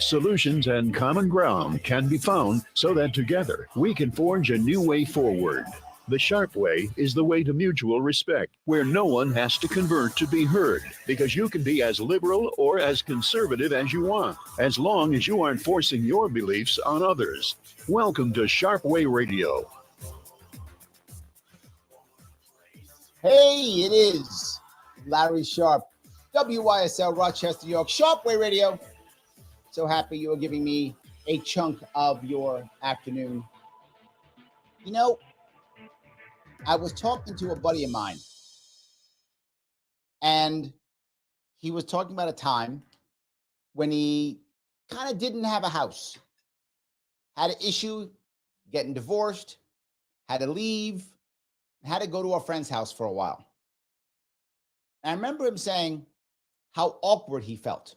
solutions, and common ground can be found so that together we can forge a new way forward. The Sharpe Way is the way to mutual respect, where no one has to convert to be heard, because you can be as liberal or as conservative as you want, as long as you aren't forcing your beliefs on others. Welcome to Sharpe Way Radio. Hey, it is Larry Sharpe, WYSL, Rochester, New York, Sharpe Way Radio. So happy you are giving me a chunk of your afternoon. You know, I was talking to a buddy of mine, and he was talking about a time when he kind of didn't have a house, had an issue getting divorced, had to leave, had to go to a friend's house for a while. And I remember him saying how awkward he felt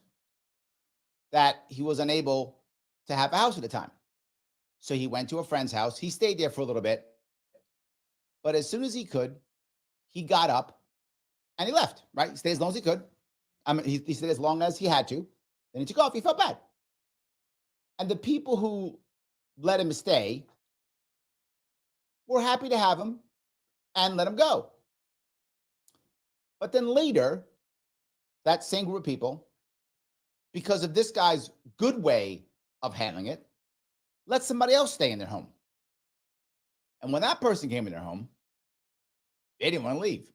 that he was unable to have a house at the time. So he went to a friend's house. He stayed there for a little bit. But as soon as he could, he got up and he left, right? He stayed as long as he could. He stayed as long as he had to. Then he took off. He felt bad. And the people who let him stay were happy to have him and let him go. But then later, that same group of people, because of this guy's good way of handling it, let somebody else stay in their home. And when that person came in their home, they didn't want to leave.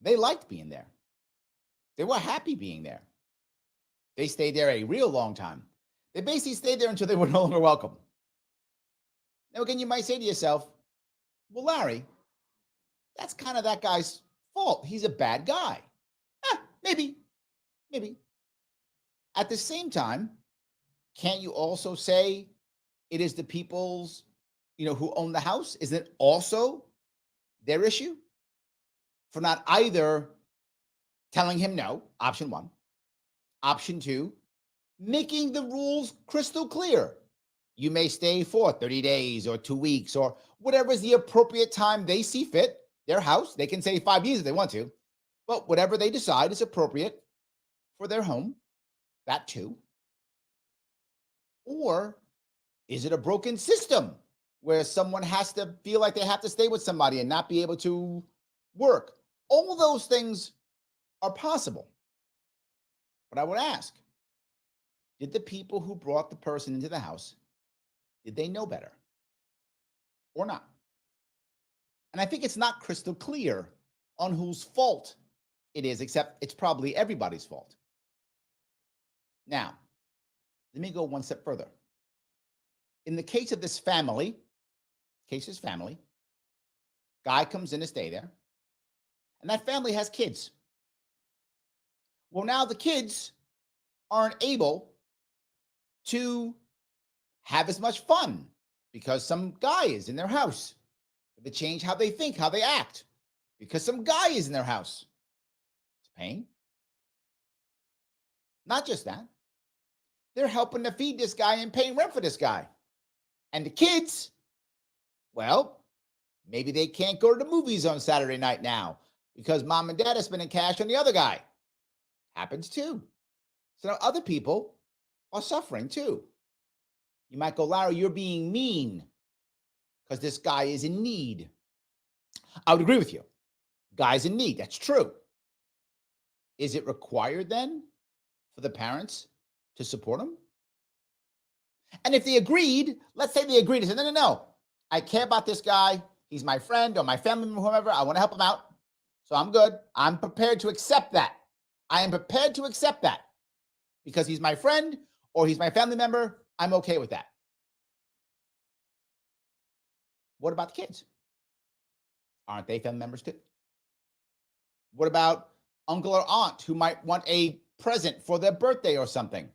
They liked being there. They were happy being there. They stayed there a real long time. They basically stayed there until they were no longer welcome. Now, again, you might say to yourself, well, Larry, that's kind of that guy's fault. He's a bad guy. Maybe. At the same time, can't you also say it is the people's, who own the house? Isn't it also their issue for not either telling him no, option one, option two, making the rules crystal clear? You may stay for 30 days or 2 weeks or whatever is the appropriate time they see fit. Their house, they can say 5 years if they want to, but whatever they decide is appropriate for their home, that too. Or is it a broken system where someone has to feel like they have to stay with somebody and not be able to work? All those things are possible. But I would ask, did the people who brought the person into the house, did they know better or not? And I think it's not crystal clear on whose fault it is, except it's probably everybody's fault. Now, let me go one step further. In the case of this family, guy comes in to stay there, and that family has kids. Well, now the kids aren't able to have as much fun because some guy is in their house. They change how they think, how they act, because some guy is in their house. It's pain. Not just that. They're helping to feed this guy and paying rent for this guy. And the kids, well, maybe they can't go to the movies on Saturday night now because mom and dad are spending cash on the other guy. Happens too. So now other people are suffering too. You might go, Larry, you're being mean because this guy is in need. I would agree with you. Guy's in need. That's true. Is it required then for the parents to support him? And if they agreed, let's say they agreed and said, no, I care about this guy. He's my friend or my family member, whoever. I want to help him out. So I'm good. I'm prepared to accept that. I am prepared to accept that because he's my friend or he's my family member. I'm okay with that. What about the kids? Aren't they family members too? What about uncle or aunt who might want a present for their birthday or something?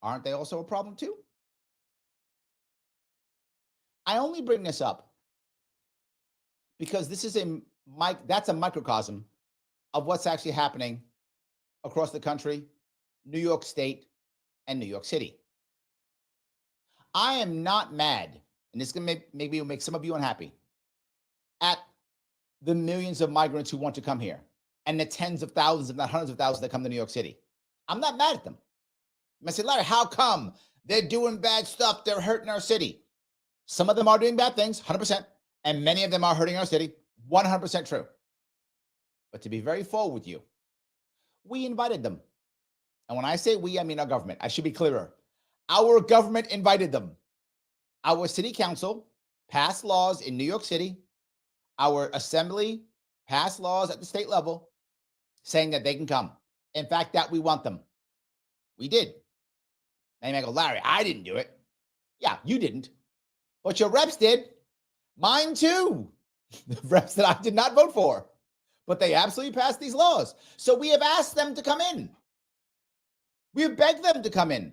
Aren't they also a problem too? I only bring this up because this is that's a microcosm of what's actually happening across the country, New York State, and New York City. I am not mad, and this is going to maybe make some of you unhappy, at the millions of migrants who want to come here and the tens of thousands, if not hundreds of thousands that come to New York City. I'm not mad at them. I said, Larry, how come they're doing bad stuff? They're hurting our city. Some of them are doing bad things, 100%, and many of them are hurting our city, 100% true. But to be very full with you, we invited them. And when I say we, I mean our government. I should be clearer. Our government invited them. Our city council passed laws in New York City. Our assembly passed laws at the state level saying that they can come. In fact, that we want them. We did. And you may go, Larry, I didn't do it. Yeah, you didn't. But your reps did. Mine too. The reps that I did not vote for. But they absolutely passed these laws. So we have asked them to come in. We have begged them to come in.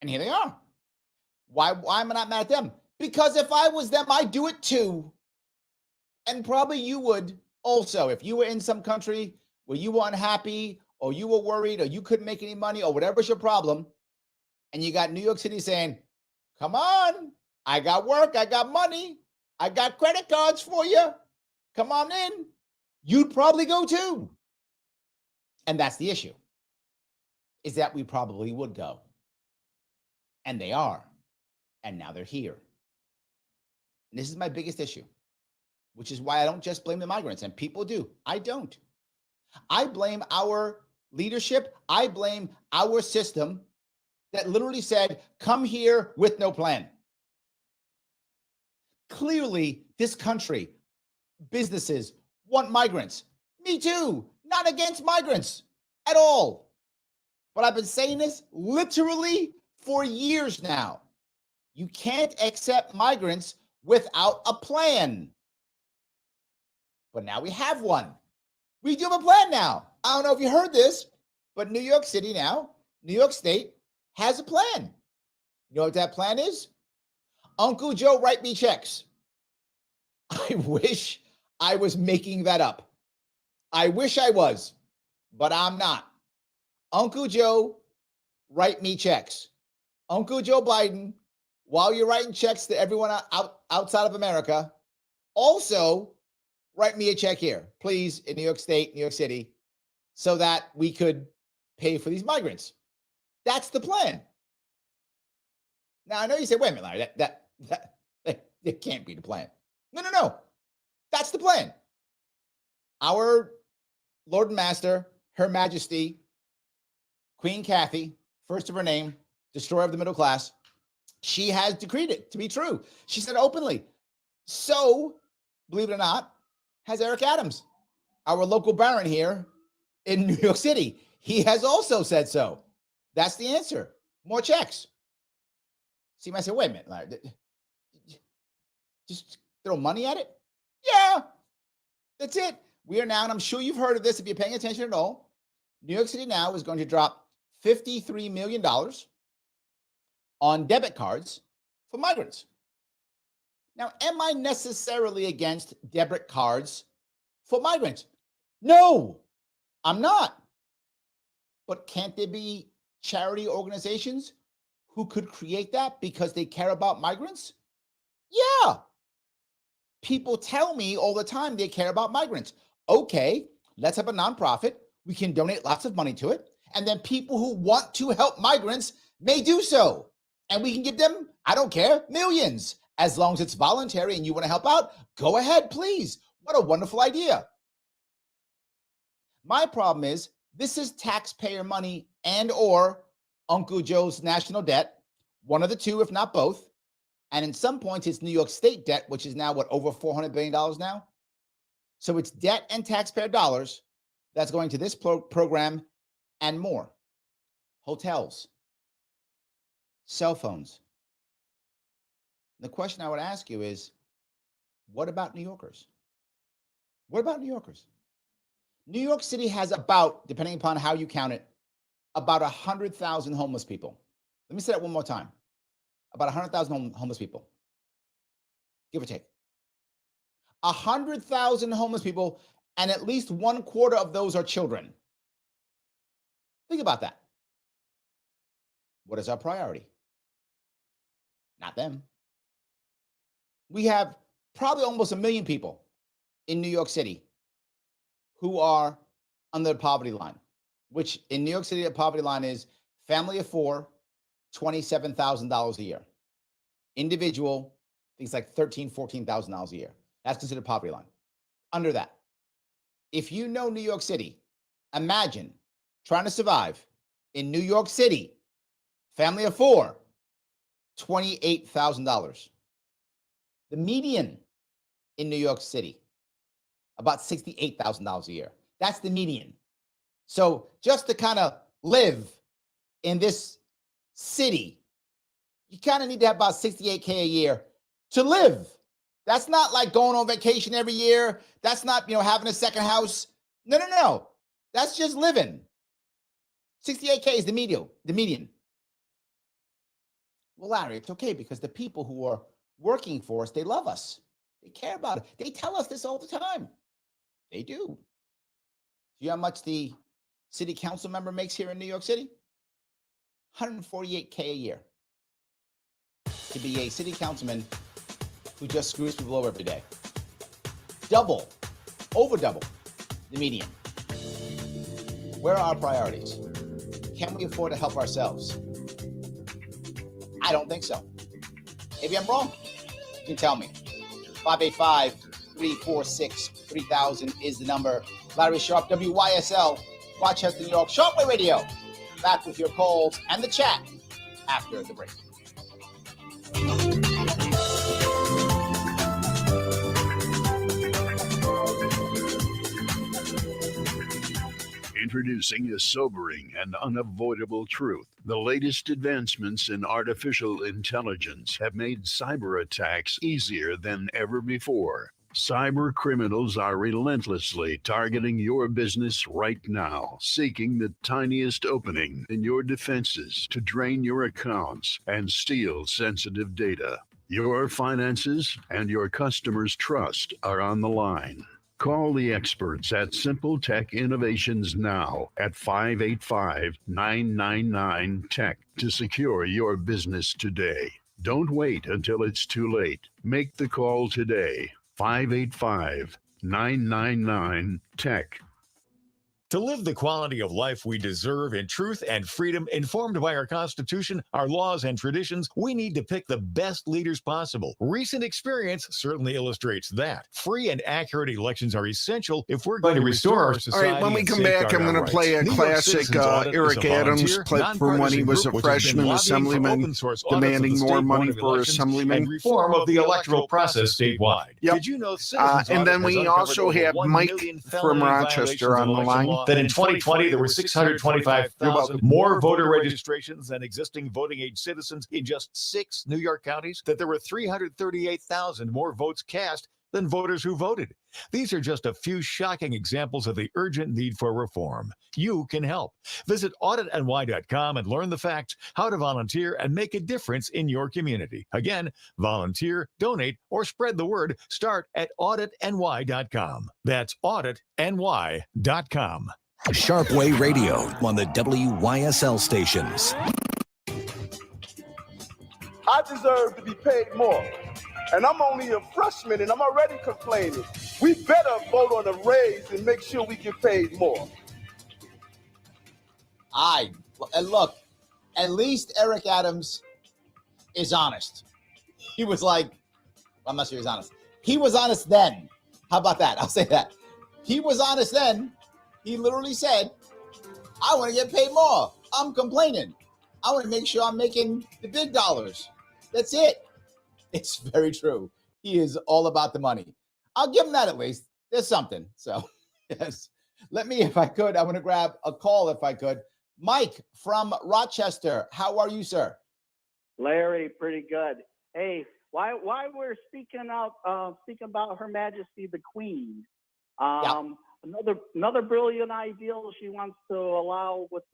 And here they are. Why am I not mad at them? Because if I was them, I'd do it too. And probably you would also. If you were in some country where you were unhappy or you were worried or you couldn't make any money or whatever's your problem, and you got New York City saying, come on, I got work, I got money, I got credit cards for you, come on in, you'd probably go too. And that's the issue, is that we probably would go. And they are. And now they're here. And this is my biggest issue, which is why I don't just blame the migrants. And people do. I don't. I blame our leadership. I blame our system that literally said, come here with no plan. Clearly, this country, businesses want migrants. Me too. Not against migrants at all. But I've been saying this literally for years now. You can't accept migrants without a plan. But now we have one. We do have a plan now. I don't know if you heard this, but New York City now, New York State has a plan. You know what that plan is? Uncle Joe, write me checks. I wish I was making that up. I wish I was, but I'm not. Uncle Joe, write me checks. Uncle Joe Biden, while you're writing checks to everyone outside of America, also write me a check here, please, in New York State, New York City, so that we could pay for these migrants. That's the plan. Now, I know you say, wait a minute, Larry, that can't be the plan. No. That's the plan. Our Lord and Master, Her Majesty, Queen Kathy, first of her name, destroyer of the middle class, she has decreed it to be true. She said openly. So, believe it or not, has Eric Adams, our local baron here in New York City. He has also said so. That's the answer. More checks. So you might say, wait a minute, Larry, just throw money at it? Yeah, that's it. We are now, and I'm sure you've heard of this if you're paying attention at all, New York City now is going to drop $53 million on debit cards for migrants. Now, am I necessarily against debit cards for migrants? No, I'm not. But can't there be charity organizations who could create that because they care about migrants? Yeah. People tell me all the time they care about migrants. Okay, let's have a nonprofit. We can donate lots of money to it. And then people who want to help migrants may do so. And we can give them, I don't care, millions. As long as it's voluntary and you want to help out, go ahead, please. What a wonderful idea. My problem is this is taxpayer money and or Uncle Joe's national debt, one of the two, if not both. And in some points, it's New York State debt, which is now, over $400 billion now? So it's debt and taxpayer dollars that's going to this program and more. Hotels, cell phones. The question I would ask you is, what about New Yorkers? What about New Yorkers? New York City has about, depending upon how you count it, about 100,000 homeless people. Let me say that one more time. About 100,000 homeless people, give or take. 100,000 homeless people, and at least 1/4 of those are children. Think about that. What is our priority? Not them. We have probably almost 1 million people in New York City who are under the poverty line, which in New York City, the poverty line is Family of four, $27,000 a year. Individual, things like $13,000, $14,000 a year. That's considered poverty line. Under that, if you know New York City, imagine trying to survive in New York City, family of four, $28,000. The median in New York City, about $68,000 a year. That's the median. So just to kind of live in this city, you kind of need to have about $68K a year to live. That's not like going on vacation every year. That's not, having a second house. No. That's just living. 68K is the median. Well, Larry, it's okay because the people who are working for us, they love us. They care about it. They tell us this all the time. They do. Do you know how much the city council member makes here in New York City? $148K a year. To be a city councilman who just screws people over every day. Over double the median. Where are our priorities? Can we afford to help ourselves? I don't think so. Maybe I'm wrong. You can tell me. 585-346-3000 is the number. Larry Sharpe, WYSL, Rochester, New York, Sharpe Way Radio. Back with your calls and the chat after the break. Introducing a sobering and unavoidable truth. The latest advancements in artificial intelligence have made cyber attacks easier than ever before. Cyber criminals are relentlessly targeting your business right now, seeking the tiniest opening in your defenses to drain your accounts and steal sensitive data. Your finances and your customers' trust are on the line. Call the experts at Simple Tech Innovations now at 585-999-TECH to secure your business today. Don't wait until it's too late. Make the call today. 585-999-TECH. To live the quality of life we deserve in truth and freedom, informed by our Constitution, our laws, and traditions, we need to pick the best leaders possible. Recent experience certainly illustrates that. Free and accurate elections are essential if we're going to restore our society. All right, when we come back, I'm going to play a classic Eric Adams clip from when he was a freshman assemblyman demanding more money for assemblymen. And reform of the electoral process statewide. Yep. Did you know and then we also have Mike from Rochester on the line. That in 2020, there were 625,000 more voter registrations than existing voting age citizens in just 6 New York counties, that there were 338,000 more votes cast than voters who voted. These are just a few shocking examples of the urgent need for reform. You can help. Visit auditny.com and learn the facts, how to volunteer, and make a difference in your community. Again, volunteer, donate, or spread the word. Start at auditny.com. That's auditny.com. Sharpe Way Radio on the WYSL stations. I deserve to be paid more. And I'm only a freshman and I'm already complaining. We better vote on a raise and make sure we get paid more. And look, at least Eric Adams is honest. He was like, I'm not sure he's honest. He was honest then. How about that? I'll say that. He was honest then. He literally said, I want to get paid more. I'm complaining. I want to make sure I'm making the big dollars. That's it. It's very true. He is all about the money. I'll give him that at least. There's something. So, yes. Let me, if I could, I want to grab a call if I could. Mike from Rochester. How are you, sir? Larry, pretty good. Hey, why we're speaking about Her Majesty the Queen. Another brilliant idea she wants to allow with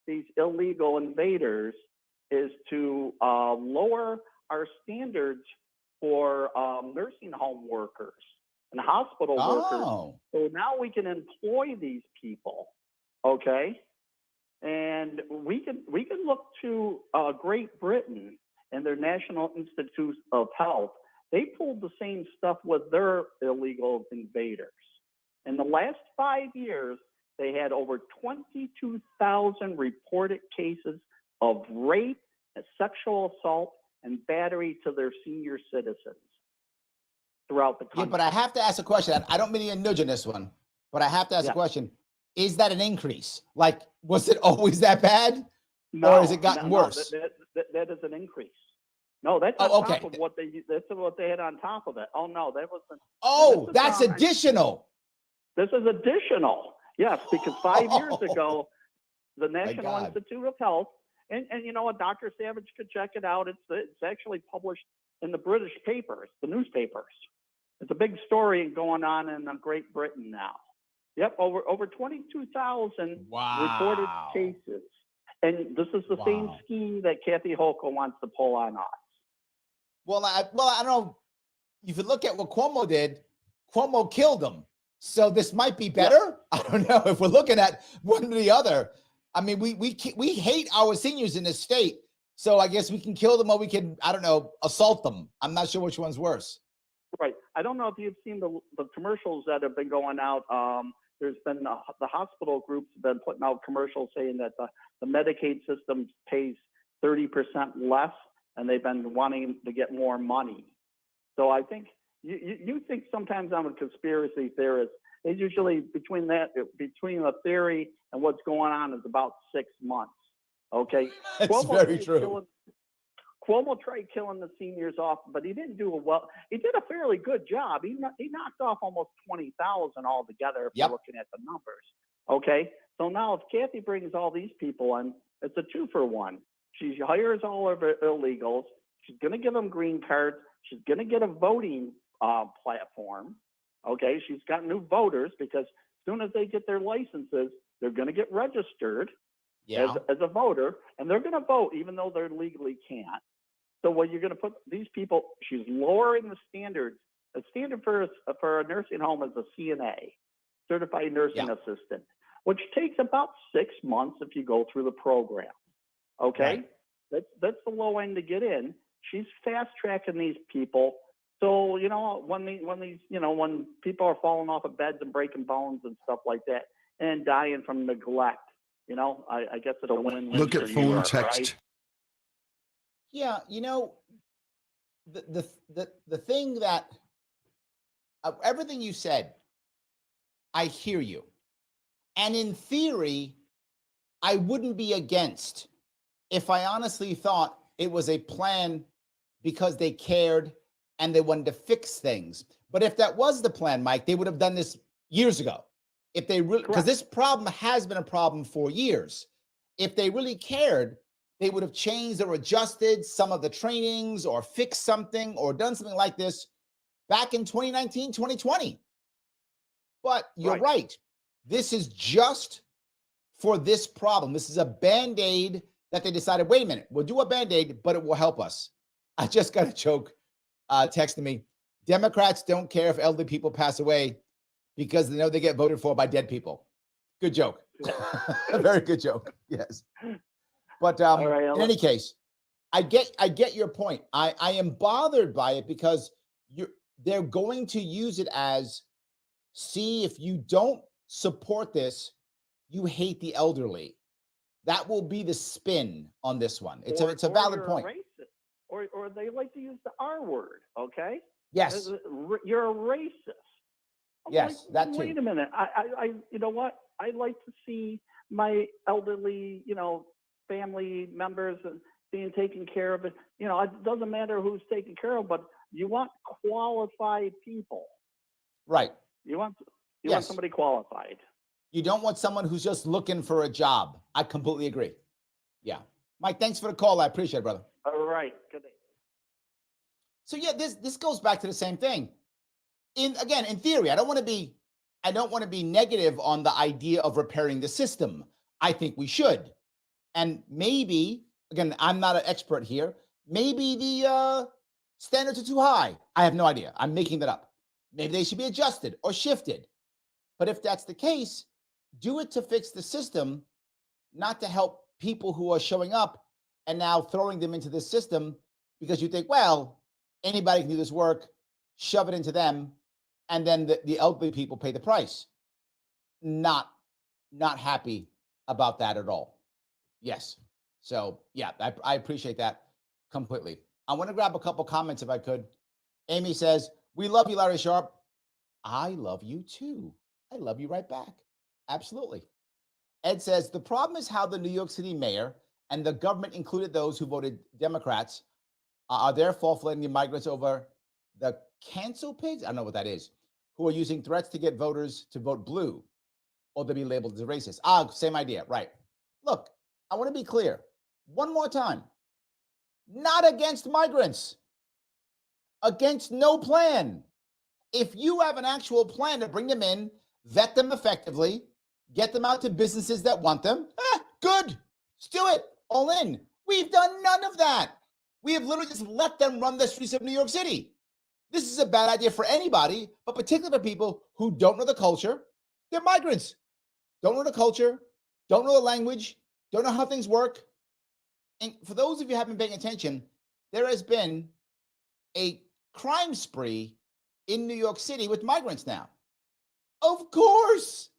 these illegal invaders is to lower our standards for nursing home workers and hospital workers. So now we can employ these people, okay? And we can look to Great Britain and their National Institutes of Health. They pulled the same stuff with their illegal invaders. In the last 5 years, they had over 22,000 reported cases of rape, sexual assault, and battery to their senior citizens throughout the country. Yeah, but I have to ask a question. I don't mean to nudge on this one, but I have to ask a question. Is that an increase? Like, was it always that bad? No, or has it gotten worse? That is an increase. No, that's on top of what they had on top of it. Oh no, that wasn't. Oh, that's additional. This is additional. Yes, because 5 years ago, the National Institute of Health, and you know what, Dr. Savage could check it out. It's actually published in the British papers, the newspapers. It's a big story going on in Great Britain now. Yep, over 22,000 reported cases. And this is the same scheme that Kathy Hochul wants to pull on us. Well, I don't know. If you look at what Cuomo did, Cuomo killed them. So this might be better. Yeah. I don't know if we're looking at one or the other. I mean, we hate our seniors in this state. So I guess we can kill them or we can, I don't know, assault them. I'm not sure which one's worse. Right. I don't know if you've seen the commercials that have been going out. There's been the hospital groups have been putting out commercials saying that the Medicaid system pays 30% less, and they've been wanting to get more money. So I think you think sometimes I'm a conspiracy theorist. It's usually between the theory and what's going on is about 6 months. Okay, that's very true. Cuomo tried killing the seniors off, but he didn't do well. He did a fairly good job. He knocked off almost 20,000 altogether if you're looking at the numbers. Okay, so now if Kathy brings all these people in, it's a 2-for-1. She hires all of her illegals. She's going to give them green cards. She's going to get a voting platform. Okay, she's got new voters because as soon as they get their licenses, they're going to get registered as a voter, and they're going to vote even though they legally can't. So what you're going to put these people, she's lowering the standards. The standard for a nursing home is a CNA, certified nursing assistant, which takes about 6 months if you go through the program. Okay, that's the low end to get in. She's fast tracking these people. So you know when people are falling off of beds and breaking bones and stuff like that and dying from neglect, I guess it's a win-win. Look at phone text. Right? Yeah, the thing that everything you said, I hear you. And in theory, I wouldn't be against if I honestly thought it was a plan because they cared and they wanted to fix things. But if that was the plan, Mike, they would have done this years ago. If they really, because this problem has been a problem for years. If they really cared, they would have changed or adjusted some of the trainings or fixed something or done something like this back in 2019, 2020. But you're right. This is just for this problem. This is a Band-Aid that they decided, wait a minute, we'll do a Band-Aid, but it will help us. I just got a joke texting me. Democrats don't care if elderly people pass away because they know they get voted for by dead people. Good joke. A very good joke. Yes. But in any case, I get your point. I am bothered by it because they're going to use it as, see, if you don't support this, you hate the elderly. That will be the spin on this one. It's a valid point. Or they like to use the R word, okay? Yes. You're a racist. Yes, that too. Wait a minute. I you know what? I'd like to see my elderly, family members being taken care of. It doesn't matter who's taken care of, but you want qualified people. Right. You want somebody qualified. You don't want someone who's just looking for a job. I completely agree. Yeah. Mike, thanks for the call. I appreciate it, brother. All right. Good day. So yeah, this goes back to the same thing. In theory, I don't want to be negative on the idea of repairing the system. I think we should. And maybe, again, I'm not an expert here. Maybe the standards are too high. I have no idea. I'm making that up. Maybe they should be adjusted or shifted. But if that's the case, do it to fix the system, not to help people who are showing up and now throwing them into this system because you think, well, anybody can do this work, shove it into them, and then the elderly people pay the price. Not happy about that at all. Yes. So, yeah, I appreciate that completely. I want to grab a couple comments if I could. Amy says, we love you, Larry Sharpe. I love you too. I love you right back. Absolutely. Ed says, the problem is how the New York City mayor and the government included those who voted Democrats are therefore letting the migrants over the cancel pigs. I don't know what that is, who are using threats to get voters to vote blue or to be labeled as racist. Same idea. Right. Look, I want to be clear one more time. Not against migrants, against no plan. If you have an actual plan to bring them in, vet them effectively, get them out to businesses that want them, good. Let's do it. All in. We've done none of that. We have literally just let them run the streets of New York City. This is a bad idea for anybody, but particularly for people who don't know the culture. They're migrants. Don't know the culture, don't know the language, don't know how things work. And for those of you who haven't been paying attention, there has been a crime spree in New York City with migrants now. Of course.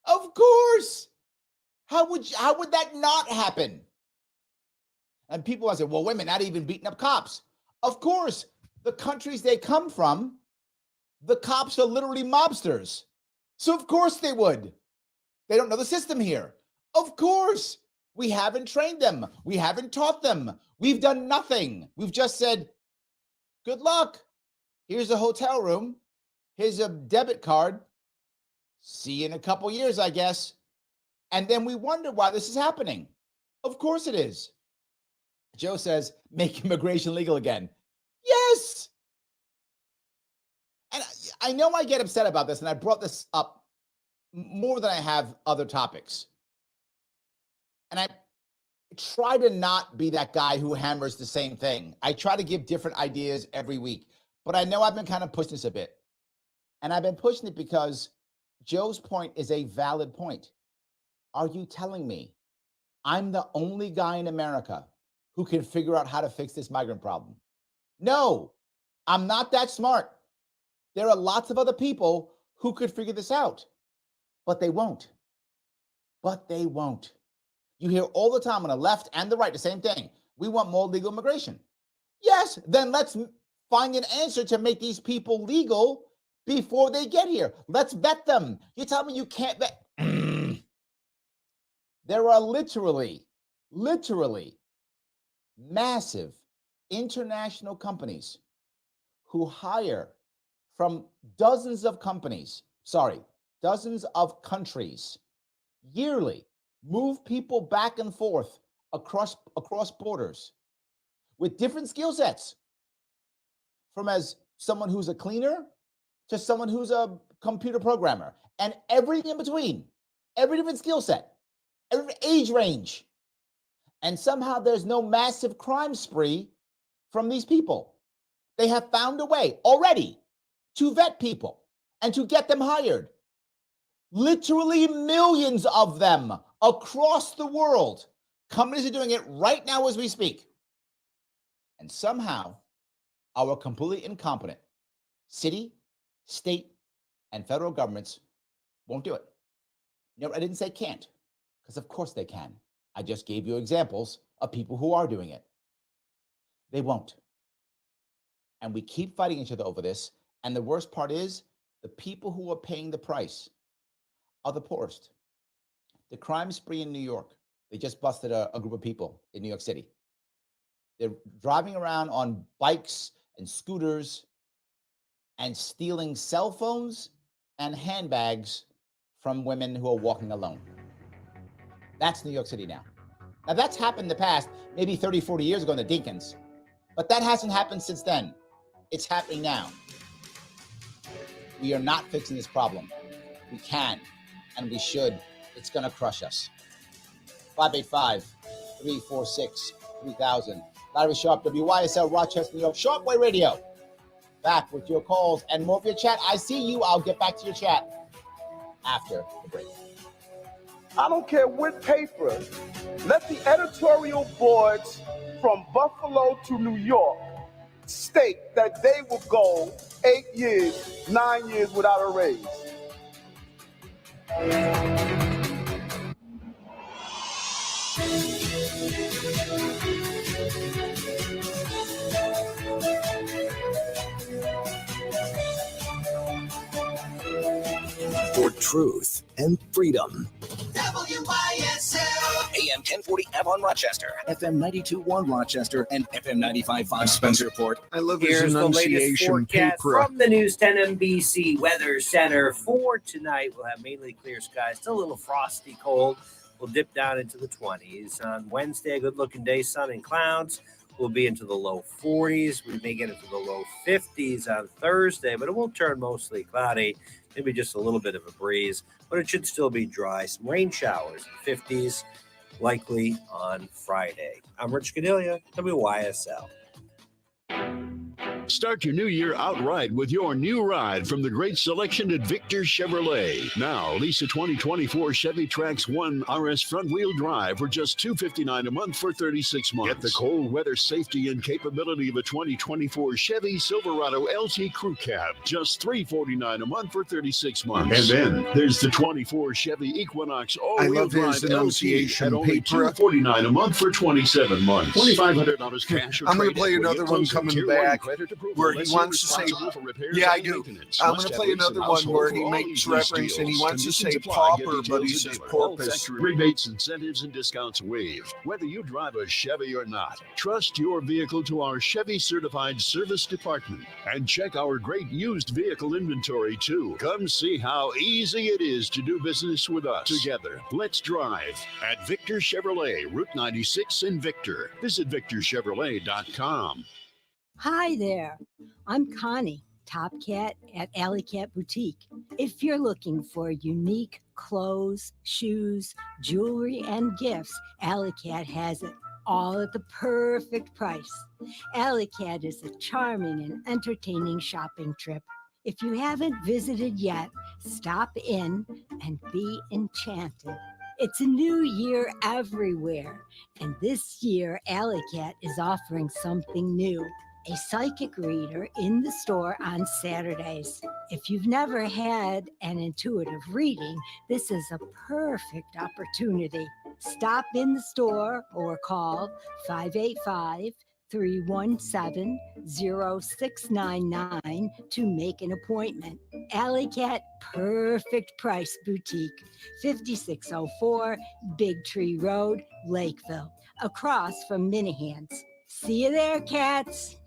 Of course. How would that not happen? And people will say, well, women not even beating up cops. Of course, the countries they come from, the cops are literally mobsters. So of course they would. They don't know the system here. Of course. We haven't trained them. We haven't taught them. We've done nothing. We've just said, good luck. Here's a hotel room. Here's a debit card. See you in a couple years, I guess. And then we wonder why this is happening. Of course it is. Joe says, make immigration legal again. Yes. And I know I get upset about this, and I brought this up more than I have other topics. And I try to not be that guy who hammers the same thing. I try to give different ideas every week, but I know I've been kind of pushing this a bit. And I've been pushing it because Joe's point is a valid point. Are you telling me I'm the only guy in America who can figure out how to fix this migrant problem? No, I'm not that smart. There are lots of other people who could figure this out, but they won't. But they won't. You hear all the time on the left and the right, the same thing. We want more legal immigration. Yes, then let's find an answer to make these people legal before they get here. Let's vet them. You tell me you can't vet. There are literally massive international companies who hire from dozens of countries yearly, move people back and forth across borders with different skill sets, from as someone who's a cleaner to someone who's a computer programmer, and everything in between, every different skill set, every age range. And somehow there's no massive crime spree from these people. They have found a way already to vet people and to get them hired. Literally millions of them across the world. Companies are doing it right now as we speak. And somehow our completely incompetent city, state, and federal governments won't do it. No, I didn't say can't, because of course they can. I just gave you examples of people who are doing it. They won't. And we keep fighting each other over this. And the worst part is the people who are paying the price are the poorest. The crime spree in New York, they just busted a group of people in New York City. They're driving around on bikes and scooters and stealing cell phones and handbags from women who are walking alone. That's New York City now. Now that's happened in the past, maybe 30, 40 years ago in the Dinkins, but that hasn't happened since then. It's happening now. We are not fixing this problem. We can, and we should. It's gonna crush us. 585-346-3000. Larry Sharpe, WYSL, Rochester, New York, Sharpe Way Radio. Back with your calls and more of your chat. I see you. I'll get back to your chat after the break. I don't care what paper. Let the editorial boards from Buffalo to New York state that they will go 8 years, 9 years without a raise. For truth and freedom. WYSL. AM 1040 Avon Rochester, FM 92.1 Rochester, and FM 95.5 Spencerport. I love his Here's the latest enunciation forecast paper. from the News 10 NBC Weather Center. For tonight, we'll have mainly clear skies. Still a little frosty cold. We'll dip down into the 20s. On Wednesday, a good-looking day, sun and clouds. We'll be into the low 40s. We may get into the low 50s on Thursday, but it will turn mostly cloudy. Maybe just a little bit of a breeze, but it should still be dry. Some rain showers, 50s, likely on Friday. I'm Rich Cadelia, WYSL. Start your new year outright with your new ride from the great selection at Victor Chevrolet. Now, lease a 2024 Chevy Trax 1 RS front-wheel drive for just $259 a month for 36 months. Get the cold weather safety and capability of a 2024 Chevy Silverado LT Crew Cab, just $349 a month for 36 months. And then there's the 24 Chevy Equinox all-wheel drive LT at only $249 a month for 27 months. $2,500 cash or I'm going to trade-in play when you another one close on coming Tier back 1 credit approval. where he Lessee wants to say, responsible for repairs yeah, I and do. maintenance. I'm Must going to have play lease another and one household where for he all makes these reference and he deals. wants to Conditions say apply. pauper, Get but he details says at dealer. All porpoise. factory rebates, incentives, and discounts waived. Whether you drive a Chevy or not, trust your vehicle to our Chevy certified service department and check our great used vehicle inventory too. Come see how easy it is to do business with us. Together, let's drive at Victor Chevrolet, Route 96 in Victor. Visit victorchevrolet.com. Hi there, I'm Connie, Top Cat at Alley Cat Boutique. If you're looking for unique clothes, shoes, jewelry, and gifts, Alley Cat has it all at the perfect price. Alley Cat is a charming and entertaining shopping trip. If you haven't visited yet, stop in and be enchanted. It's a new year everywhere, and this year Alley Cat is offering something new. A psychic reader in the store on Saturdays. If you've never had an intuitive reading, this is a perfect opportunity. Stop in the store or call 585-317-0699 to make an appointment. Alley Cat Perfect Price Boutique, 5604 Big Tree Road, Lakeville, across from Minihans. See you there, cats.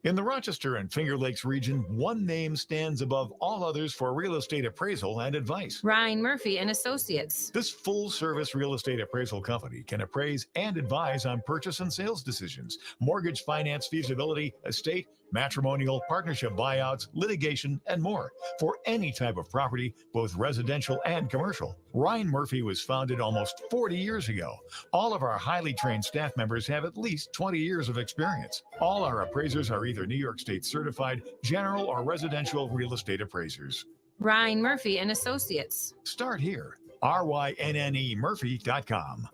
In the Rochester and Finger Lakes region, one name stands above all others for real estate appraisal and advice. Ryan Murphy and Associates. This full-service real estate appraisal company can appraise and advise on purchase and sales decisions, mortgage finance feasibility, estate, matrimonial, partnership buyouts, litigation, and more for any type of property, both residential and commercial. Ryan Murphy was founded almost 40 years ago. All of our highly trained staff members have at least 20 years of experience. All our appraisers are either New York State certified general or residential real estate appraisers. Ryan Murphy and Associates. Start here. RYNNEMurphy.com.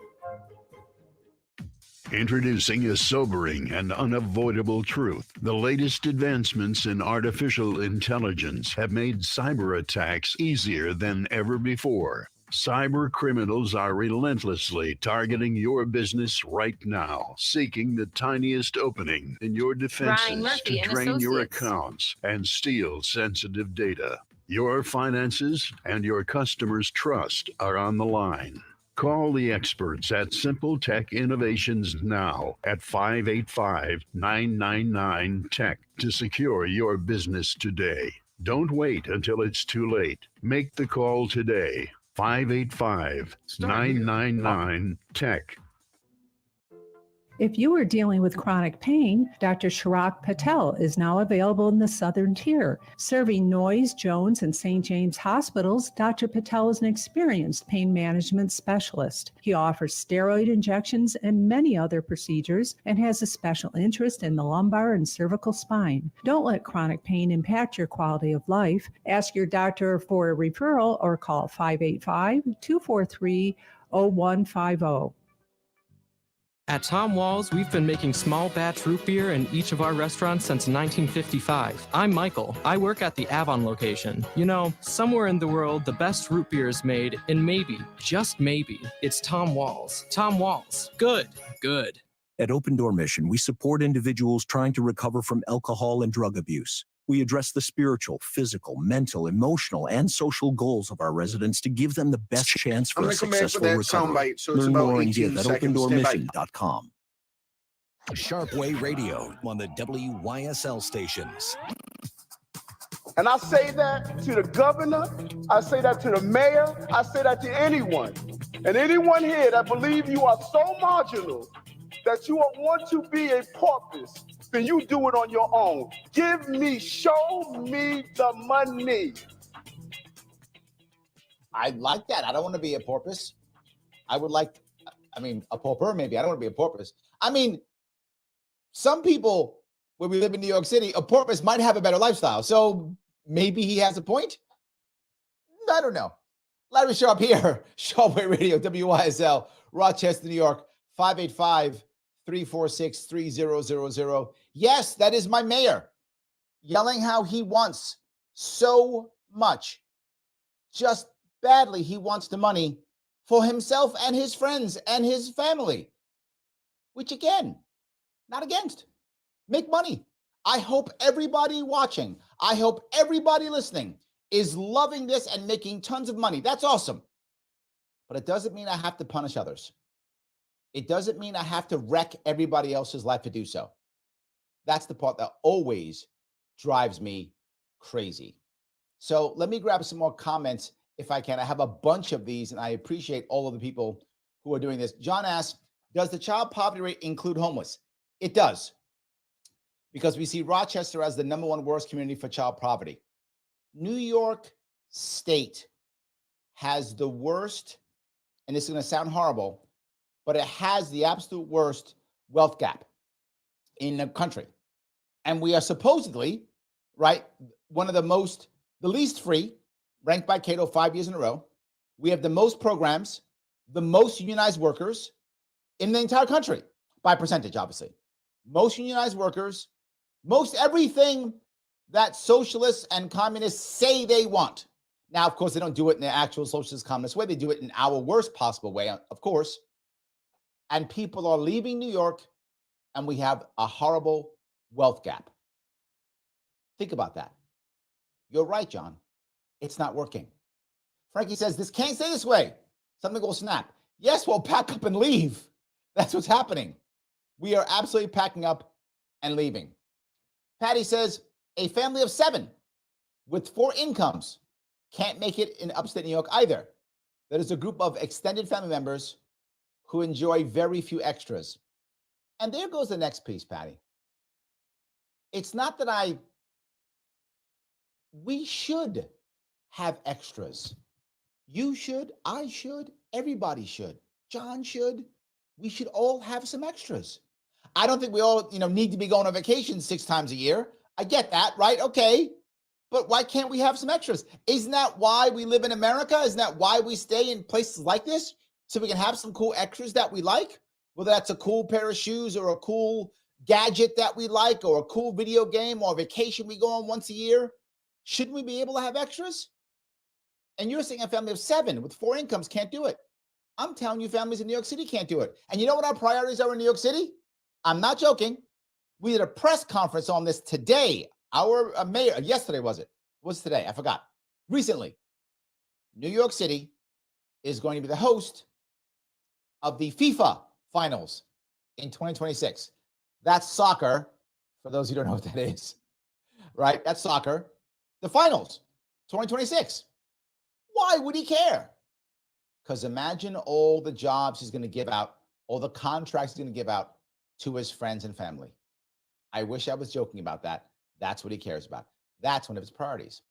Introducing a sobering and unavoidable truth. The latest advancements in artificial intelligence have made cyber attacks easier than ever before. Cyber criminals are relentlessly targeting your business right now, seeking the tiniest opening in your defenses to drain your accounts and steal sensitive data. Your finances and your customers' trust are on the line. Call the experts at Simple Tech Innovations now at 585-999-TECH to secure your business today. Don't wait until it's too late. Make the call today. 585-999-TECH. If you are dealing with chronic pain, Dr. Chirag Patel is now available in the Southern Tier. Serving Noyes, Jones, and St. James hospitals, Dr. Patel is an experienced pain management specialist. He offers steroid injections and many other procedures and has a special interest in the lumbar and cervical spine. Don't let chronic pain impact your quality of life. Ask your doctor for a referral or call 585-243-0150. At Tom Wall's, we've been making small batch root beer in each of our restaurants since 1955. I'm Michael. I work at the Avon location. You know, somewhere in the world, the best root beer is made, and maybe, just maybe, it's Tom Wall's. Tom Wall's. Good. Good. At Open Door Mission, we support individuals trying to recover from alcohol and drug abuse. We address the spiritual, physical, mental, emotional, and social goals of our residents to give them the best chance for a successful recovery. Learn more and give at opendoormission.com. Sharpe Way Radio on the WYSL stations. And I say that to the governor, I say that to the mayor, I say that to anyone. And anyone here that believe you are so marginal that you want to be a porpoise, then you do it on your own. Show me the money. I like that. I don't want to be a porpoise. A pauper maybe. I don't want to be a porpoise. Some people, when we live in New York City, a porpoise might have a better lifestyle. So maybe he has a point. I don't know. Larry Sharpe here, Sharpe Way Radio, WYSL, Rochester, New York, 585-346-3000. Yes, that is my mayor yelling how he wants so much. Just badly, he wants the money for himself and his friends and his family, which again, not against. Make money. I hope everybody watching, I hope everybody listening is loving this and making tons of money. That's awesome. But it doesn't mean I have to punish others. It doesn't mean I have to wreck everybody else's life to do so. That's the part that always drives me crazy. So let me grab some more comments if I can. I have a bunch of these, and I appreciate all of the people who are doing this. John asks, does the child poverty rate include homeless? It does, because we see Rochester as the #1 worst community for child poverty. New York State has the worst, and this is going to sound horrible, but it has the absolute worst wealth gap in the country. And we are supposedly, right, one of the least free, ranked by Cato 5 years in a row. We have the most programs, the most unionized workers in the entire country, by percentage, obviously. Most unionized workers, most everything that socialists and communists say they want. Now, of course, they don't do it in the actual socialist communist way. They do it in our worst possible way, of course. And people are leaving New York, and we have a horrible wealth gap. Think about that. You're right, John. It's not working. Frankie says, this can't stay this way. Something will snap. Yes, we'll pack up and leave. That's what's happening. We are absolutely packing up and leaving. Patty says, a family of 7 with 4 incomes can't make it in upstate New York either. That is a group of extended family members who enjoy very few extras. And there goes the next piece, Patty. It's not that we should have extras. You should, I should, everybody should. John should. We should all have some extras. I don't think we all, need to be going on vacation 6 times a year. I get that, right? Okay. But why can't we have some extras? Isn't that why we live in America? Isn't that why we stay in places like this? So we can have some cool extras that we like, whether that's a cool pair of shoes or a cool gadget that we like or a cool video game or a vacation we go on once a year. Shouldn't we be able to have extras? And you're saying a family of 7 with 4 incomes can't do it. I'm telling you, families in New York City can't do it. And you know what our priorities are in New York City? I'm not joking. We did a press conference on this today. Our mayor, yesterday was it? What's today? I forgot. Recently, New York City is going to be the host of the FIFA finals in 2026. That's soccer, for those who don't know what that is, right? That's soccer. The finals, 2026. Why would he care? Because imagine all the jobs he's going to give out, all the contracts he's going to give out to his friends and family. I wish I was joking about that. That's what he cares about. That's one of his priorities.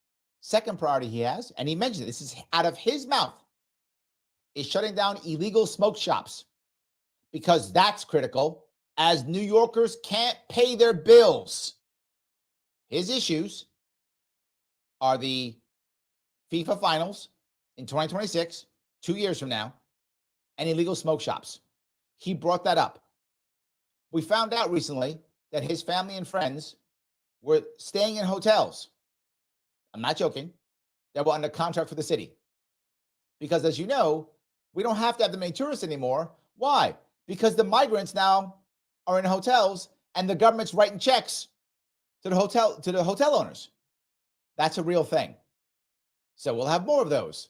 Second priority he has, and he mentioned it, this is out of his mouth, is shutting down illegal smoke shops, because that's critical as New Yorkers can't pay their bills. His issues are the FIFA finals in 2026, 2 years from now, and illegal smoke shops. He brought that up. We found out recently that his family and friends were staying in hotels. I'm not joking. They were under contract for the city. Because as you know, we don't have to have that many tourists anymore. Why? Because the migrants now are in hotels and the government's writing checks to the hotel owners. That's a real thing. So we'll have more of those.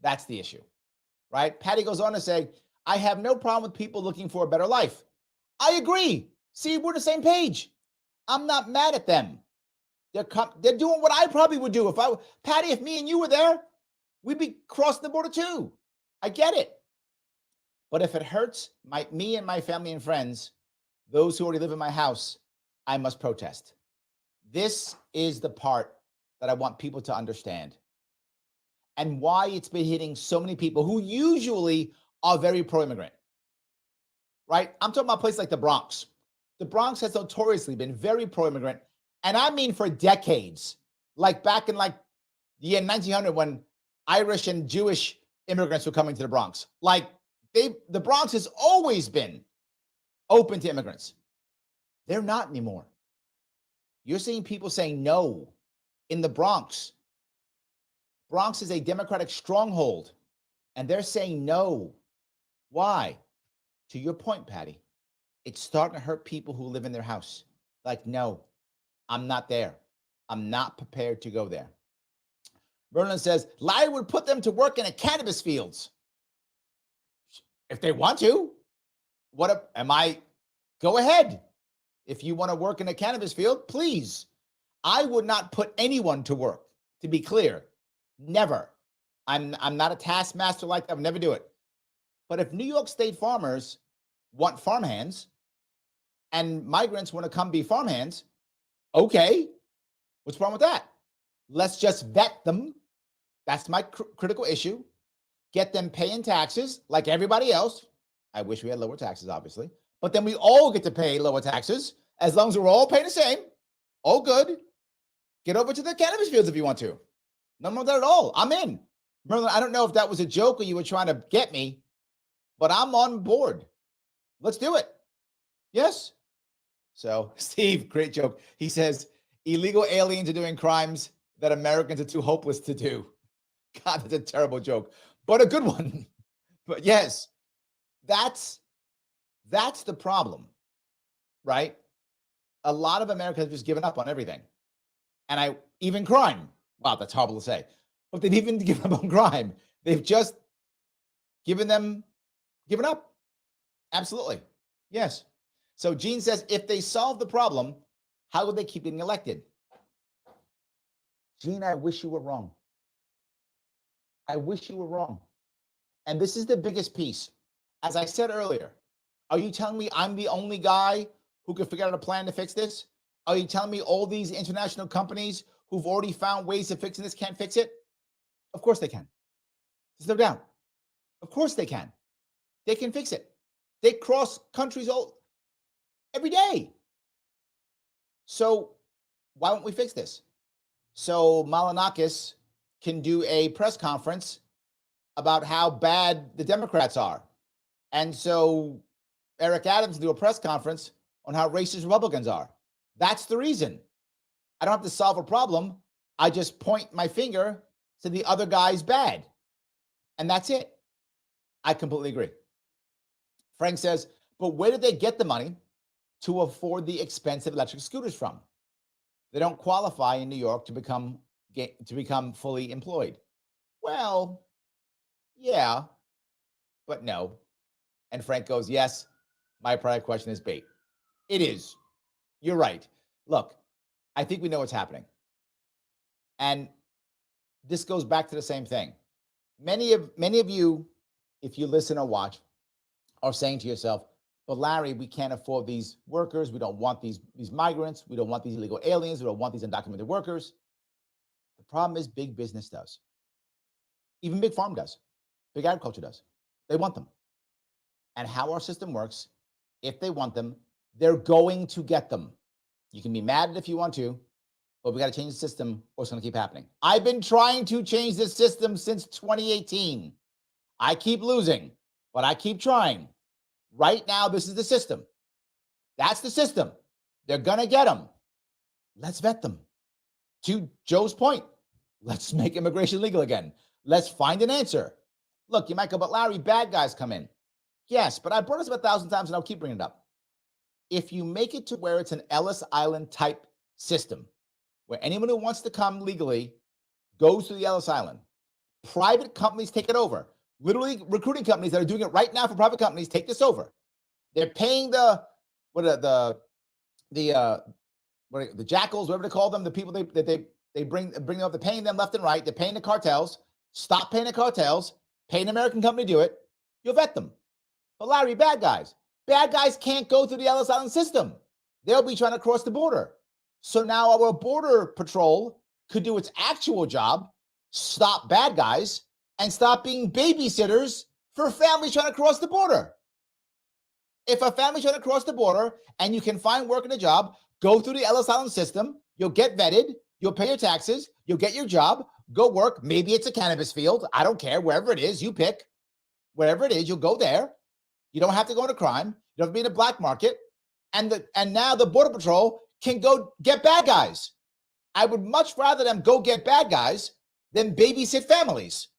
That's the issue, right? Patty goes on to say, I have no problem with people looking for a better life. I agree. See, we're the same page. I'm not mad at them. They're doing what I probably would do. Patty, if me and you were there, we'd be crossing the border too. I get it. But if it hurts me and my family and friends, those who already live in my house, I must protest. This is the part that I want people to understand and why it's been hitting so many people who usually are very pro-immigrant, right? I'm talking about places like the Bronx. The Bronx has notoriously been very pro-immigrant, and I mean for decades, like back in the year 1900 when Irish and Jewish immigrants were coming to the Bronx. The Bronx has always been open to immigrants. They're not anymore. You're seeing people saying no in the Bronx. Bronx is a Democratic stronghold, and they're saying no. Why? To your point, Patty, it's starting to hurt people who live in their house. No, I'm not there. I'm not prepared to go there. Vernon says, Larry would put them to work in the cannabis fields. If they want to. Go ahead. If you want to work in a cannabis field, please. I would not put anyone to work, to be clear. Never. I'm not a taskmaster like that. I would never do it. But if New York State farmers want farmhands and migrants want to come be farmhands, okay. What's wrong with that? Let's just vet them. That's my critical issue. Get them paying taxes like everybody else. I wish we had lower taxes, obviously. But then we all get to pay lower taxes as long as we're all paying the same. All good. Get over to the cannabis fields if you want to. None of that at all. I'm in. Merlin, I don't know if that was a joke or you were trying to get me, but I'm on board. Let's do it. Yes. So, Steve, great joke. He says, illegal aliens are doing crimes that Americans are too hopeless to do. God, that's a terrible joke, but a good one. But yes, that's the problem, right? A lot of Americans have just given up on everything. And even crime. Wow, that's horrible to say. But they've even given up on crime. They've just given up. Absolutely. Yes. So Gene says, if they solve the problem, how will they keep getting elected? Gene, I wish you were wrong. I wish you were wrong. And this is the biggest piece. As I said earlier, are you telling me I'm the only guy who can figure out a plan to fix this? Are you telling me all these international companies who've already found ways of fixing this can't fix it? Of course they can. There's no doubt. Of course they can. They can fix it. They cross countries every day. So why won't we fix this? So Malinakis can do a press conference about how bad the Democrats are. And so Eric Adams do a press conference on how racist Republicans are. That's the reason. I don't have to solve a problem. I just point my finger to the other guy's bad. And that's it. I completely agree. Frank says, but where did they get the money to afford the expensive electric scooters from? They don't qualify in New York to become fully employed. Well, yeah, but no. And Frank goes, yes, my prior question is bait. It is. You're right. Look, I think we know what's happening. And this goes back to the same thing. Many of you, if you listen or watch, are saying to yourself, but Larry, we can't afford these workers. We don't want these migrants. We don't want these illegal aliens. We don't want these undocumented workers. The problem is big business does. Even big farm does. Big agriculture does. They want them. And how our system works, if they want them, they're going to get them. You can be mad at it if you want to, but we got to change the system or it's going to keep happening. I've been trying to change this system since 2018. I keep losing, but I keep trying. Right now, this is the system. That's the system. They're going to get them. Let's vet them. To Joe's point, let's make immigration legal again. Let's find an answer. Look, you might go, but Larry, bad guys come in. Yes, but I brought this up 1,000 times and I'll keep bringing it up. If you make it to where it's an Ellis Island type system, where anyone who wants to come legally goes to the Ellis Island, private companies take it over. Literally, recruiting companies that are doing it right now for private companies take this over. They're paying the jackals, whatever they call them, the people that they bring up. They're paying them left and right. They're paying the cartels. Stop paying the cartels. Pay an American company to do it. You'll vet them. But Larry, bad guys can't go through the Ellis Island system. They'll be trying to cross the border. So now our border patrol could do its actual job, stop bad guys, and stop being babysitters for families trying to cross the border. If a family's trying to cross the border and you can find work in a job, go through the Ellis Island system, you'll get vetted, you'll pay your taxes, you'll get your job, go work. Maybe it's a cannabis field. I don't care. Wherever it is, you pick. Wherever it is, you'll go there. You don't have to go into crime. You don't have to be in the black market. And now the Border Patrol can go get bad guys. I would much rather them go get bad guys than babysit families.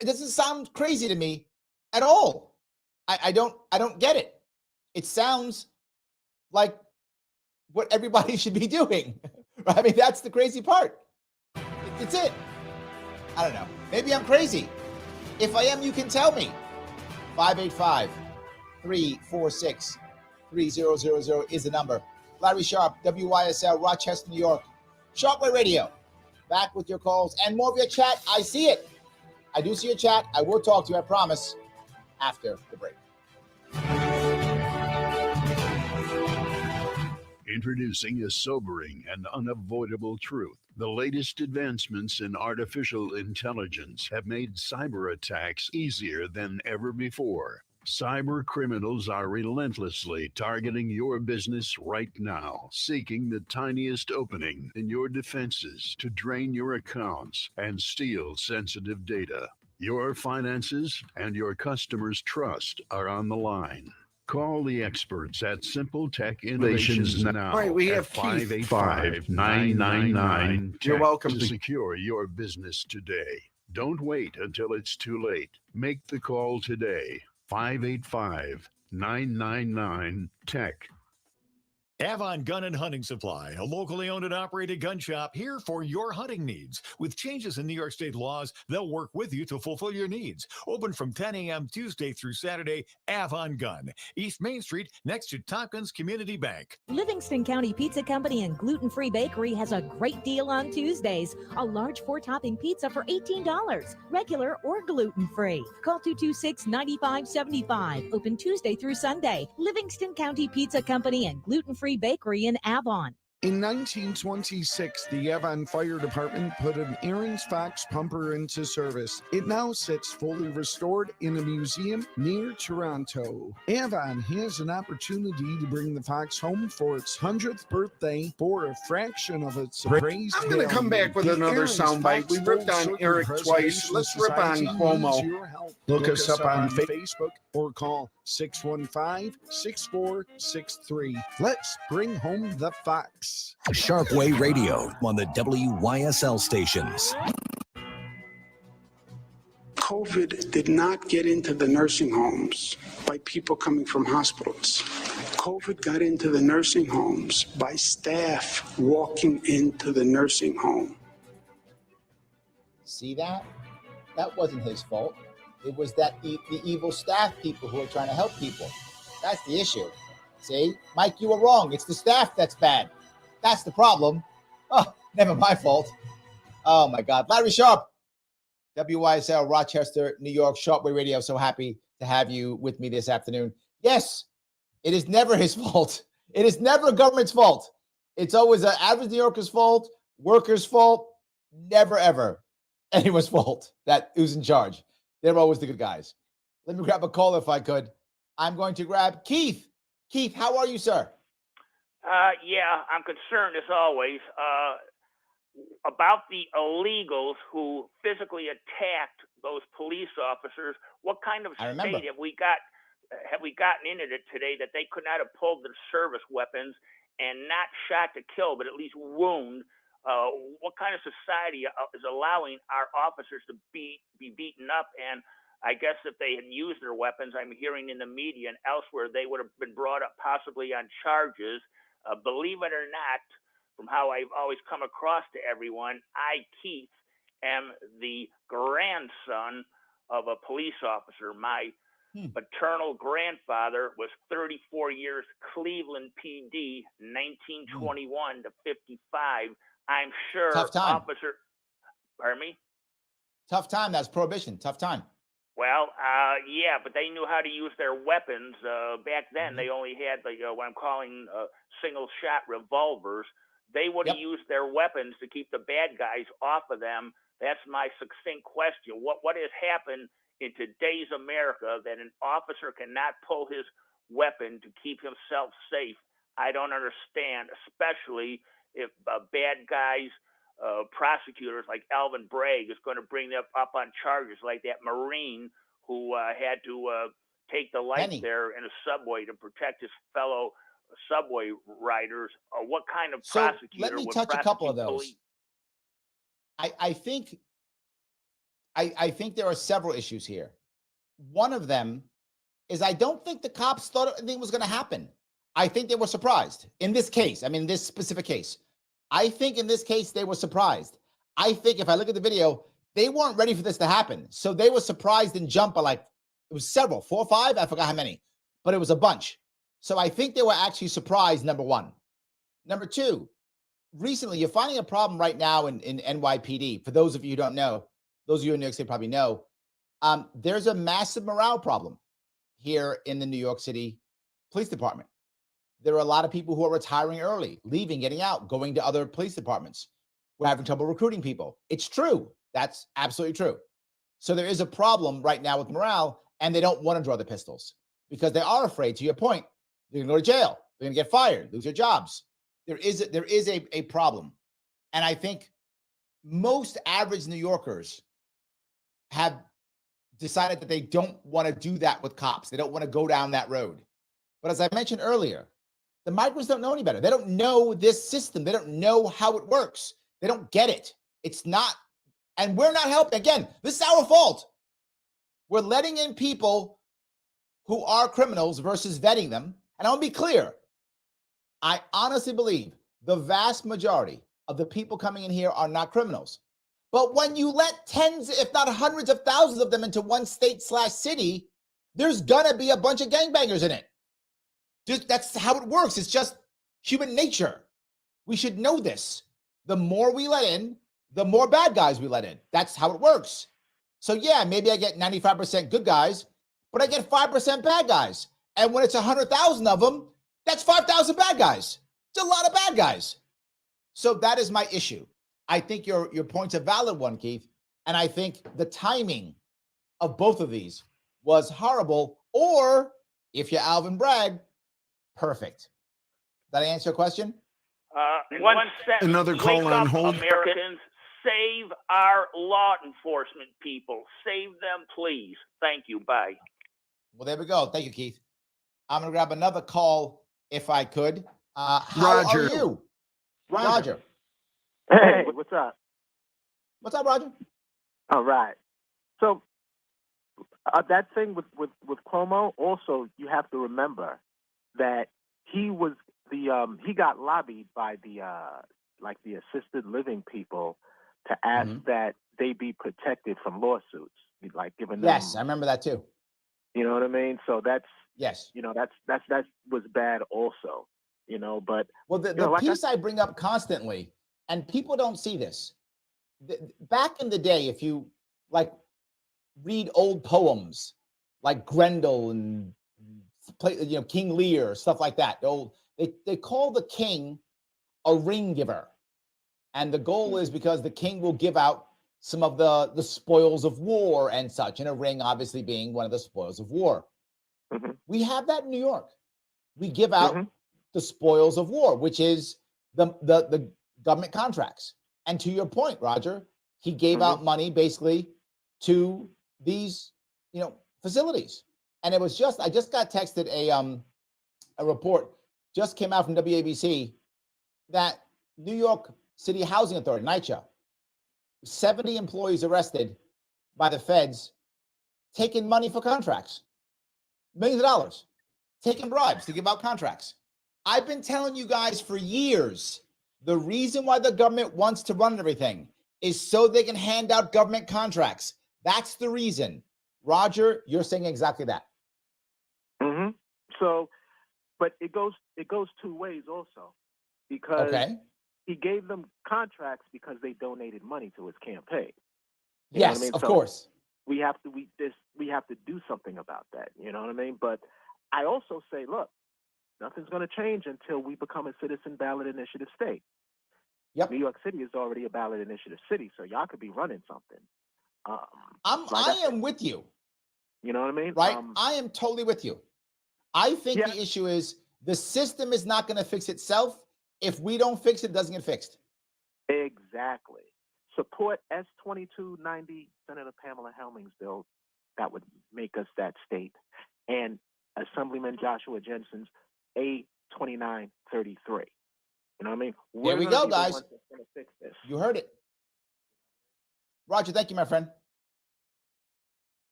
It doesn't sound crazy to me at all. I don't get it. It sounds like what everybody should be doing. I mean, that's the crazy part. It's it. I don't know. Maybe I'm crazy. If I am, you can tell me. 585-346-3000 is the number. Larry Sharpe, WYSL, Rochester, New York. Sharpe Way Radio. Back with your calls and more of your chat. I see it. I do see your chat. I will talk to you, I promise, after the break. Introducing a sobering and unavoidable truth. The latest advancements in artificial intelligence have made cyber attacks easier than ever before. Cyber criminals are relentlessly targeting your business right now, seeking the tiniest opening in your defenses to drain your accounts and steal sensitive data. Your finances and your customers' trust are on the line. Call the experts at Simple Tech Innovations now. All right, we have at Keith. 585-999. You're welcome to secure your business today. Don't wait until it's too late. Make the call today. 585-999-TECH. Avon Gun and Hunting Supply, a locally owned and operated gun shop here for your hunting needs. With changes in New York state laws, they'll work with you to fulfill your needs. Open from 10 a.m. Tuesday through Saturday, Avon Gun, East Main Street, next to Tompkins Community Bank. Livingston County Pizza Company and Gluten Free Bakery has a great deal on Tuesdays. A large 4-topping pizza for $18, regular or gluten-free. Call 226-9575. Open Tuesday through Sunday. Livingston County Pizza Company and Gluten Free Bakery in Avon. In 1926, the Avon Fire Department put an Aaron's Fox pumper into service. It now sits fully restored in a museum near Toronto. Avon has an opportunity to bring the Fox home for its 100th birthday for a fraction of its appraised I'm going to come back with another soundbite. We ripped on Eric twice. Let's rip on Cuomo. Look us up on Facebook or call 615-6463. Let's bring home the Fox. Sharpe Way Radio on the WYSL stations. COVID did not get into the nursing homes by people coming from hospitals. COVID got into the nursing homes by staff walking into the nursing home. See that? That wasn't his fault. It was that the evil staff people who are trying to help people. That's the issue. See? Mike, you were wrong. It's the staff that's bad. That's the problem. Oh, never my fault. Oh, my God. Larry Sharpe, WYSL, Rochester, New York, Sharpe Way Radio. So happy to have you with me this afternoon. Yes, it is never his fault. It is never government's fault. It's always an average New Yorker's fault, workers' fault, never, ever anyone's fault that who's in charge. They're always the good guys. Let me grab a call if I could. I'm going to grab Keith. Keith, how are you, sir? Yeah, I'm concerned as always about the illegals who physically attacked those police officers. What kind of state have we got have we gotten into it today that they could not have pulled their service weapons and not shot to kill, but at least wound? What kind of society is allowing our officers to be beaten up? And I guess if they had used their weapons, I'm hearing in the media and elsewhere, they would have been brought up possibly on charges. Believe it or not, from how I've always come across to everyone, I, Keith, am the grandson of a police officer. My paternal grandfather was 34 years Cleveland PD, 1921 to 55. I'm sure Tough time. Pardon me? Tough time. That's prohibition. Tough time. Well, yeah, but they knew how to use their weapons. Back then, they only had what I'm calling single-shot revolvers. They would have used their weapons to keep the bad guys off of them. That's my succinct question. What has happened in today's America that an officer cannot pull his weapon to keep himself safe? I don't understand, especially if bad guys, prosecutors like Alvin Bragg is going to bring them up on charges like that Marine who had to take the life there in a subway to protect his fellow subway riders. What kind of prosecutor let me would touch a couple of those. police? I think there are several issues here. One of them is I don't think the cops thought anything was going to happen. I think they were surprised in this case. I mean, this specific case. I think in this case, they were surprised. I think if I look at the video, they weren't ready for this to happen. So they were surprised and jumped by it was several, 4 or 5. I forgot how many, but it was a bunch. So I think they were actually surprised, number one. Number two, recently, you're finding a problem right now in NYPD. For those of you who don't know, those of you in New York City probably know, there's a massive morale problem here in the New York City Police Department. There are a lot of people who are retiring early, leaving, getting out, going to other police departments. We're having trouble recruiting people. It's true. That's absolutely true. So there is a problem right now with morale, and they don't want to draw the pistols because they are afraid, to your point, they're going to go to jail. They're going to get fired, lose their jobs. There is a problem. And I think most average New Yorkers have decided that they don't want to do that with cops. They don't want to go down that road. But as I mentioned earlier, the migrants don't know any better. They don't know this system. They don't know how it works. They don't get it. It's not, and we're not helping. Again, this is our fault. We're letting in people who are criminals versus vetting them. And I want to be clear. I honestly believe the vast majority of the people coming in here are not criminals. But when you let tens, if not hundreds of thousands of them into one state/city, there's going to be a bunch of gangbangers in it. That's how it works. It's just human nature. We should know this. The more we let in, the more bad guys we let in. That's how it works. So yeah, maybe I get 95% good guys, but I get 5% bad guys. And when it's 100,000 of them, that's 5,000 bad guys. It's a lot of bad guys. So that is my issue. I think your point's a valid one, Keith. And I think the timing of both of these was horrible. Or if you're Alvin Bragg, perfect. Did I answer your question? One sentence. Another call Wake on up, hold. Americans, save our law enforcement people. Save them, please. Thank you. Bye. Well, there we go. Thank you, Keith. I'm going to grab another call if I could. How Roger. are you? Roger. Hey, what's up? What's up, Roger? All right. So that thing with Cuomo, also you have to remember that he was he got lobbied by the assisted living people to ask that they be protected from lawsuits, like giving them. Yes, I remember that too. You know what I mean? So that's yes. You know that was bad also. You know, but well, the piece I bring up constantly, and people don't see this. Back in the day, if you read old poems like Grendel and King Lear, stuff like that. They call the king a ring giver, and the goal is because the king will give out some of the spoils of war and such, and a ring obviously being one of the spoils of war. Mm-hmm. We have that in New York. We give out the spoils of war, which is the government contracts. And to your point, Roger, he gave out money basically to these, facilities. And it was I just got texted a report just came out from WABC that New York City Housing Authority, NYCHA, 70 employees arrested by the feds taking money for contracts, millions of dollars, taking bribes to give out contracts. I've been telling you guys for years, the reason why the government wants to run everything is so they can hand out government contracts. That's the reason. Roger, you're saying exactly that. Mm-hmm. So, but it goes two ways also, because he gave them contracts because they donated money to his campaign. You know what I mean? Of So course. We have to do something about that. You know what I mean? But I also say, look, nothing's going to change until we become a citizen ballot initiative state. Yep. New York City is already a ballot initiative city, so y'all could be running something. I am with you. You know what I mean? Right? I am totally with you. I think the issue is the system is not going to fix itself. If we don't fix it, it doesn't get fixed. Exactly. Support S-2290, Senator Pamela Helming's bill. That would make us that state. And Assemblyman Joshua Jensen's A-2933. You know what I mean? There we go, guys. You heard it. Roger, thank you, my friend.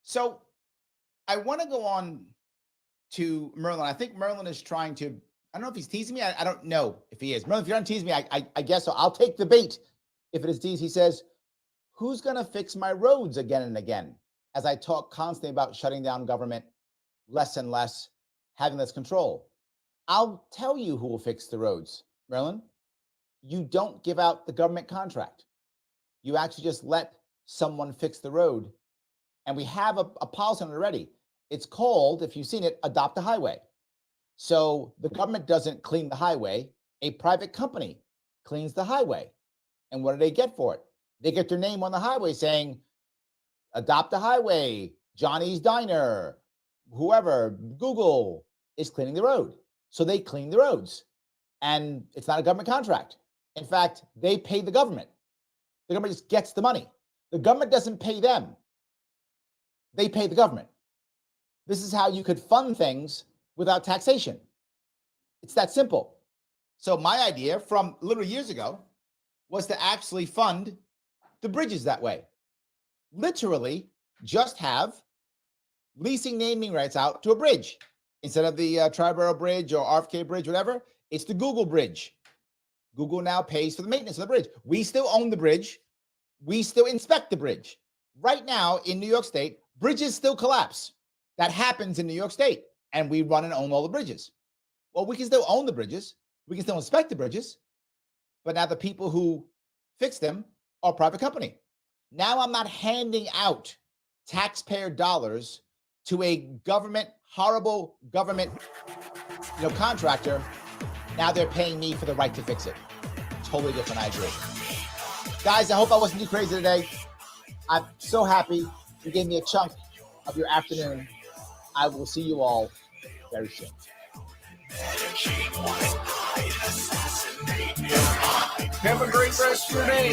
So I want to go on to Merlin. I think Merlin is trying to, I don't know if he's teasing me. I don't know if he is. Merlin, if you're not teasing me, I guess so. I'll take the bait. If it is tease, he says, who's going to fix my roads again and again? As I talk constantly about shutting down government, less and less, having less control. I'll tell you who will fix the roads, Merlin. You don't give out the government contract. You actually just let someone fix the road. And we have a policy on it already. It's called, if you've seen it, Adopt a Highway. So the government doesn't clean the highway. A private company cleans the highway. And what do they get for it? They get their name on the highway saying, Adopt a Highway, Johnny's Diner, whoever, Google is cleaning the road. So they clean the roads. And it's not a government contract. In fact, they pay the government. The government just gets the money. The government doesn't pay them. They pay the government. This is how you could fund things without taxation. It's that simple. So my idea from literally years ago was to actually fund the bridges that way. Literally just have leasing naming rights out to a bridge. Instead of the Triborough Bridge or RFK Bridge, whatever, it's the Google Bridge. Google now pays for the maintenance of the bridge. We still own the bridge. We still inspect the bridge. Right now in New York State, bridges still collapse. That happens in New York State, and we run and own all the bridges. Well, we can still own the bridges. We can still inspect the bridges, but now the people who fix them are a private company. Now I'm not handing out taxpayer dollars to a government, horrible government, contractor. Now they're paying me for the right to fix it. Totally different, I agree. Guys, I hope I wasn't too crazy today. I'm so happy you gave me a chunk of your afternoon. I will see you all very soon. Have a great rest of your day.